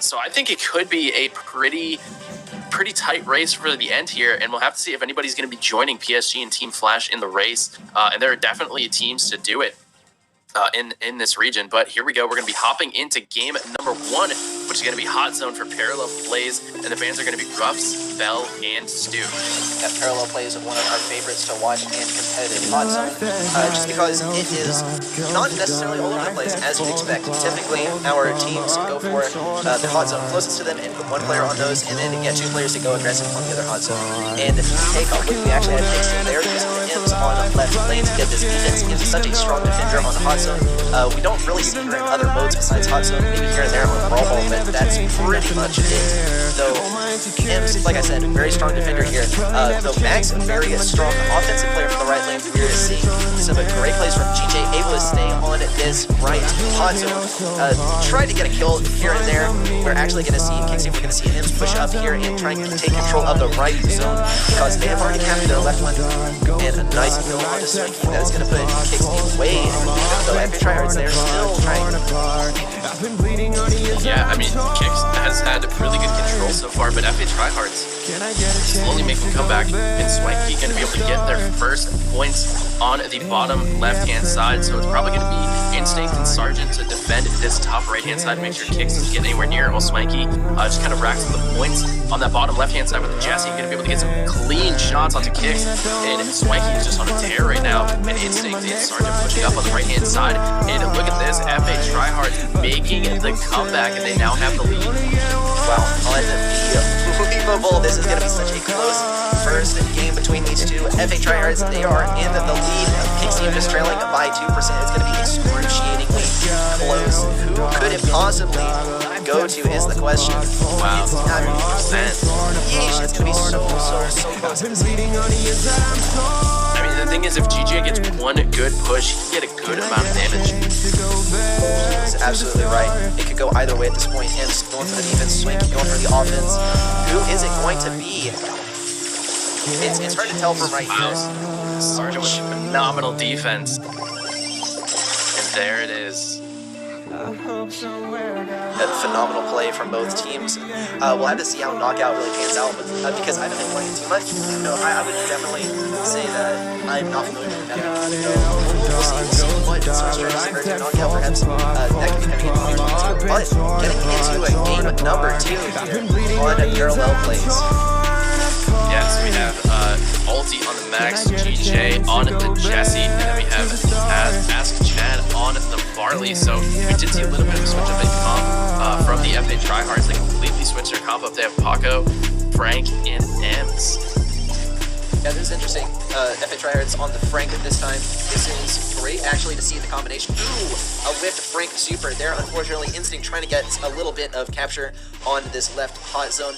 So I think it could be a pretty tight race for the end here, and we'll have to see if anybody's going to be joining PSG and Team Flash in the race. And there are definitely teams to do it in this region. But here we go. We're going to be hopping into game number 1, which is going to be Hot Zone for Parallel Plays, and the fans are going to be Ruffs, Bell, and Stu. That Parallel Plays is one of our favorites to watch in competitive Hot Zone, just because it is not necessarily all over the place as you'd expect. Typically, our teams go for the Hot Zone closest to them and put 1 player on those, and then get 2 players to go aggressive on the other Hot Zone. And if you take a look, we actually had KIX in there using the M's on the left lane to get this defense. Gives us such a strong defender on the Hot Zone. We don't really see her in other modes besides Hot Zone, maybe here and there on Brawl Ball, but that's pretty much it. Though M's, like I said, very strong defender here. Though Max, a very strong offensive player from the right lane. We're seeing some great plays from GJ, able to stay on this right Hot Zone. Try to get a kill here and there. We're actually going to see KIX, we're going to see M's push up here and try and take control of the right zone because they have already captured their left one. And a nice kill on to Srry that is going to put KIX way in. Though FA Tryhards, they're still trying. Yeah, I mean, KIX has had really good control so far, but FA Tryhards slowly making a comeback, and Swanky going to be able to get their first points on the bottom left-hand side, so it's probably going to be Instinct and Sergeant to defend this top right-hand side, make sure KIX doesn't get anywhere near, while Swanky just kind of racks up the points on that bottom left-hand side with the Jesse. Going to be able to get some clean shots onto KIX, and Swanky is just on a tear right now, and Instinct and Sergeant pushing up on the right-hand side, and look at this, FA Tryhards making the comeback, and they now have the lead. Wow, unbelievable. This is going to be such a close first game between these two. FA Tryhards, they are in the lead. KIX team just trailing by 2%. It's going to be excruciatingly close. Who could it possibly go to is the question. Wow, it's 100%. Yeesh, it's going to be so close. I mean, the thing is, if GJ gets 1 good push, he can get a good amount of damage. That's absolutely right. It could go either way at this point. M's going for the defense, Swanky going for the offense. Who is it going to be? It's hard to tell from right here. Sergeant with phenomenal defense. And there it is. A phenomenal play from both teams. We'll have to see how Knockout really pans out, but because I haven't been playing too much, I would definitely say that I'm not familiar with that. We'll see what strategies emerge in Knockout, perhaps that could be coming into the but getting into a game number 2 here on Parallel Plays. Yes, we have Ulti on the Max, GJ on the Jesse, and then we have Ask Chad on the Barley. So we did see a little bit of a switch up in comp from the FA Tryhards. They completely switched their comp up. They have Paco, Frank, and Ems. Yeah, this is interesting. FA Tryhards on the Frank at this time. This is great actually to see the combination. Ooh, a whiffed Frank super there. Unfortunately, Instinct trying to get a little bit of capture on this left Hot Zone.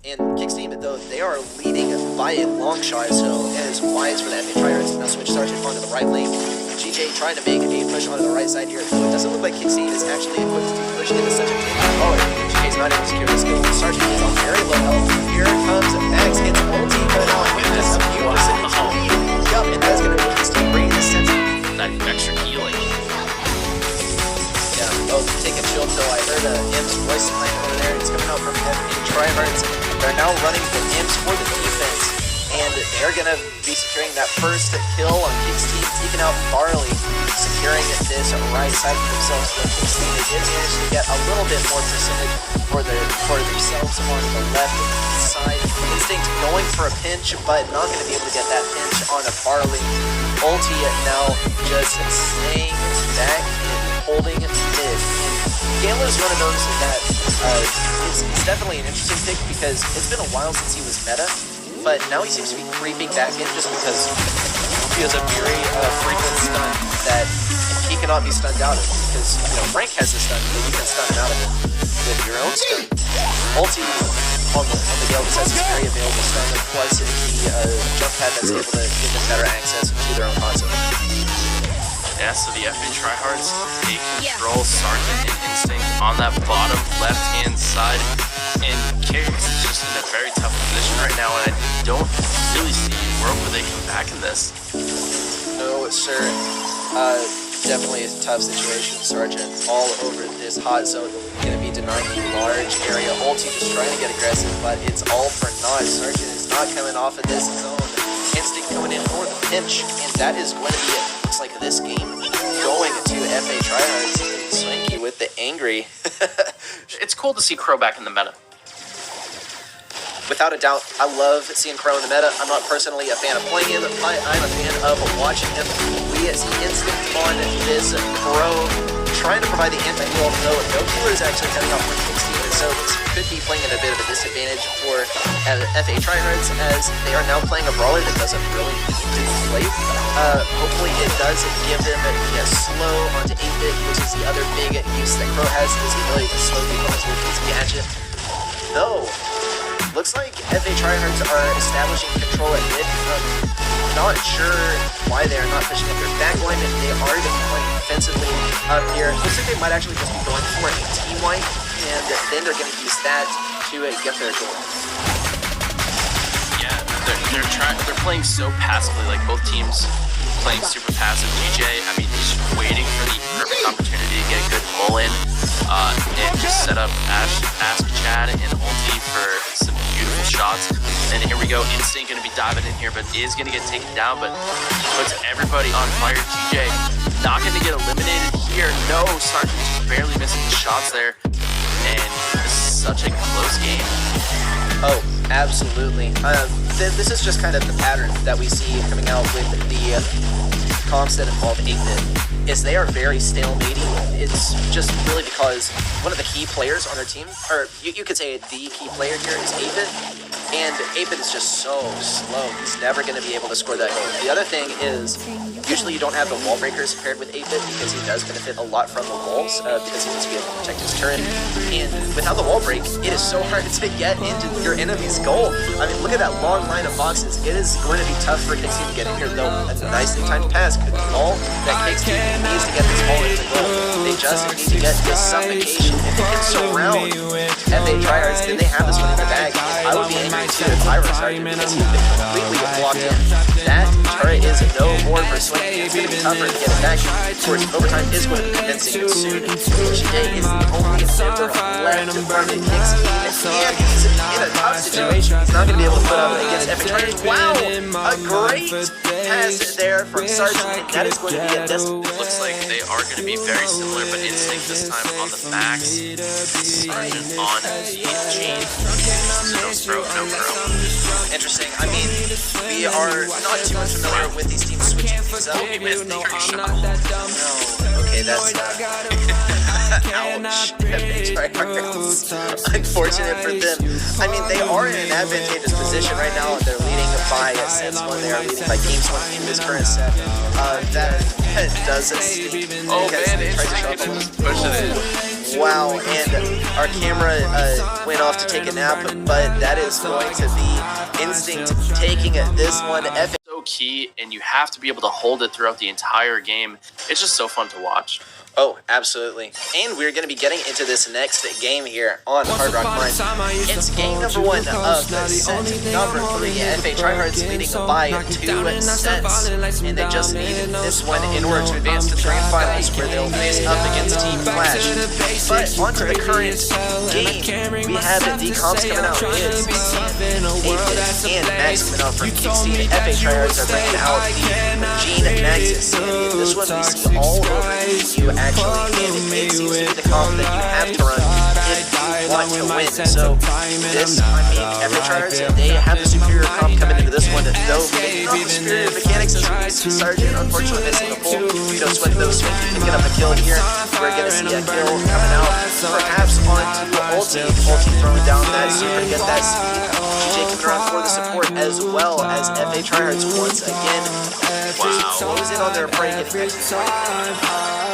And KIX team, though, they are leading by a long shot, so it is wise for the FA Tryhards to now switch Sergeant onto the right lane. GJ trying to make a push onto the right side here. Though it doesn't look like KIX team is actually equipped to push into such a big color. GJ's not able to secure the skill. Sergeant is on very low health. Here comes Max, gets ulti, but with just a few percentage lead. Yup, and that's going to be KIX team bringing the sense of that extra healing. Yeah, oh, take a chill pill. I heard M's voice playing over there. It's coming out from FA Tryhards. They're now running the M's for the defense, and they're going to be securing that first kill on KIX team, taking out Barley, securing this right side for themselves. The KIX team, they did manage to get a little bit more percentage for themselves on the left side. Instinct going for a pinch, but not going to be able to get that pinch on a Barley. Ulti now just staying back and holding mid. Gala is one of those that it's definitely an interesting pick because it's been a while since he was meta, but now he seems to be creeping back in just because he has a very frequent stun that he cannot be stunned out of because, Frank has the stun, but you can stun him out of it with your own stun. Ulti on the Gale just has this very available stun, plus the jump pad that's able to give them better access to their own console. Yeah, so the FA Tryhards take control, Sergeant and Instinct on that bottom left-hand side, and KIX is just in a very tough position right now, and I don't really see a world where they come back in this. No, sir. definitely a tough situation. Sergeant all over this hot zone. Going to be denying the large area. Ulti just trying to get aggressive, but it's all for naught. Sergeant is not coming off of this zone. Instinct coming in for the pinch, and that is going to be it. Looks like this game going to FA Tryhards. Swanky with the angry. It's cool to see Crow back in the meta. Without a doubt, I love seeing Crow in the meta. I'm not personally a fan of playing him, but I'm a fan of watching him. We see Instinct on this Crow, trying to provide the anti-heal, though no killer is actually cutting off 116, so this could be playing at a bit of a disadvantage for FA Tryhards, as they are now playing a brawler that doesn't really need to be played. Hopefully it does give them a slow onto 8-bit, which is the other big use that Crow has, is the ability to slow people with his gadget. Though, looks like FA Tryhards are establishing control at mid. Not sure why they are not pushing up their backline. They are deploying defensively up here. Looks like they might actually just be going for a team wipe, and then they're going to use that to get their goal. Yeah, they're playing so passively, like both teams playing super passive. DJ, I mean, he's waiting for the perfect opportunity to get a good pull in, and just set up Ask Chad and ulti for some beautiful shots. And here we go, Instinct gonna be diving in here, but is gonna get taken down, but puts everybody on fire. TJ not gonna get eliminated here. No, Sergeant just barely missing the shots there, and such a close game. Oh, absolutely. This is just kind of the pattern that we see coming out with the comps that involve 8-bit, is they are very stalemating. It's just really because one of the key players on their team, or you could say the key player here is 8-bit, and 8-bit is just so slow. He's never going to be able to score that goal. The other thing is, usually you don't have the wall breakers paired with 8-bit because he does benefit a lot from the walls, because he needs to be able to protect his turret. And without the wall break, it is so hard to get into your enemy's goal. I mean, look at that long line of boxes. It is going to be tough for KIX to get in here, though a nicely timed pass could be all that KIX needs to get this ball into goal. They just need to get this suffocation. If they can surround FA Tryhards, then they have this one in the bag. I would be angry too if I were Sergeant, because he's been completely blocked in. That turret is no more for Swanky. It's going to be tougher to get it back towards overtime. Is going to be convincing soon. GJ is the only member left from the KIX team, and he's in a tough situation. He's not going to be able to put up against FA Tryhards. Wow, a great pass there from Sergeant. That is going to be a Looks like they are going to be very similar, but Instinct this time on the max, Sergeant on the Gene. So no Crow. Interesting. I mean, we are not too much familiar with these teams switching things up. He missed the shot. No. Okay, that's ouch. Unfortunate for them. I mean, they are in an advantageous position right now. They're leading by Sense 1. They are leading by Games 1 in this current set. That does stink. Oh man, Instinct just pushing it. Wow, and our camera went off to take a nap, but that is going to be Instinct taking this one. So key, and you have to be able to hold it throughout the entire game. It's just so fun to watch. Oh, absolutely. And we're going to be getting into this next game here on Hard Rock Mine. It's game number 1 of the set number 3. FA Tryhards leading by 2 sets. And they just need this one in order to advance to the grand finals, where they'll face up against Team Flash. But onto the current game, we have the comps coming out. It's 8-bit and Max coming out from KIX team. FA Tryhards are bringing out the Gene Maxis. And this one we see all over you actually, and it seems to be the comp that you have to run if you want to win. So this, I mean, FA Tryhards, they have the superior comp coming into this one, though maybe not the superior mechanics as we see Sergeant unfortunately missing the pull. We don't sweat those Swanky picking up a kill here. We're going to see a kill coming out, perhaps onto ulti. Ulti throwing down that super to get that speed. GJ coming around for the support as well as FA Tryhards once again. Wow. Close in on their prey, getting extra point.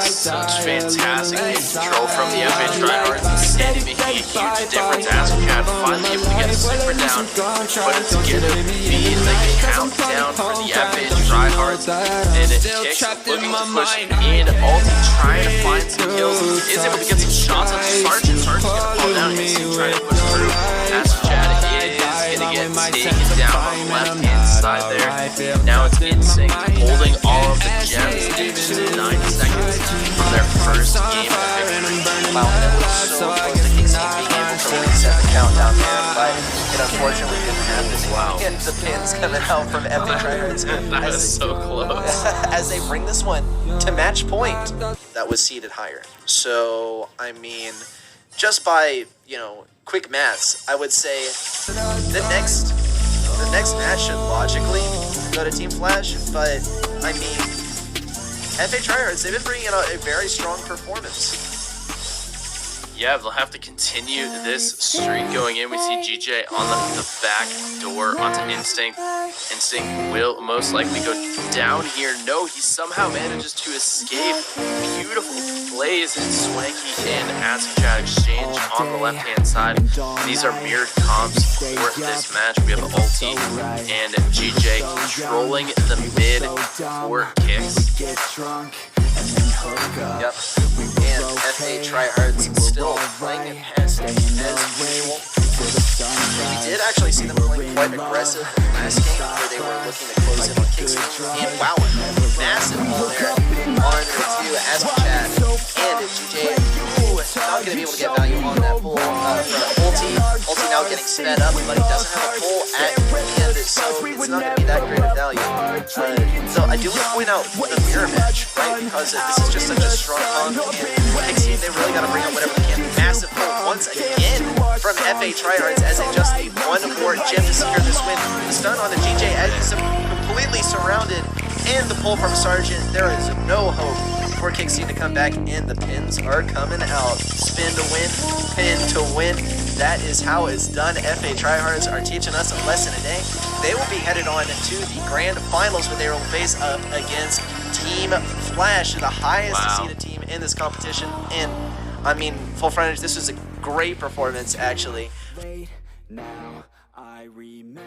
Such fantastic game control from the FA Tryhards, and making a huge difference. Astrocat finally able to get the super down, but it's gonna be the countdown for the FA Tryhards, and KIX looking to push in, ulti trying to find some kills, is able to get some shots on Sergeant. Sergeant's gonna fall down, Instinct trying to push through. Astrocat is gonna get taken down on the left hand side there. Now it's Instinct holding all of the gems in just 9 seconds from their first game of victory. Wow, that was so close to KIX being able to reset the countdown there, but it unfortunately didn't happen. Wow. And the pins coming out from Epic Tryhards That was so close. as they bring this one to match point. That was seeded higher. So, I mean, just by, you know, quick maths, I would say the next match should logically go to Team Flash, but I mean, FA Tryhards, they've been bringing out a very strong performance. Yeah, they'll have to continue this streak going in. We see GJ on the back door onto Instinct. Instinct will most likely go down here. No, he somehow manages to escape. Beautiful plays and Swanky and Acid Chat exchange on the left-hand side. These are mirrored comps for this match. We have Ulti and GJ controlling the mid for KIX. Yep. And FA Tryhards still playing as usual. We did actually see them playing quite aggressive last game where they were looking to close in on KIX. And wow, massive pull there on to Aspen and GJ. Not going to be able to get value on that pull from Ulti. Ulti now getting sped up, but he doesn't have a pull at the end, so it's not going to be that great of value. So I do want to point out the mirror match, right? Because this is just such a strong comp, and KIX, they really got to bring up whatever they can. Massive pull once again from FA Tryhards as they just need one more gem to secure this win. The stun on the GJ as he's completely surrounded, and the pull from Sergeant. There is no hope for KIX to come back, and the pins are coming out. Spin to win, pin to win. That is how it's done. FA Tryhards are teaching us a lesson today. They will be headed on to the grand finals where they will face up against Team Flash, the highest seeded team in this competition. And I mean, full frontage, this was a great performance actually. Now I remember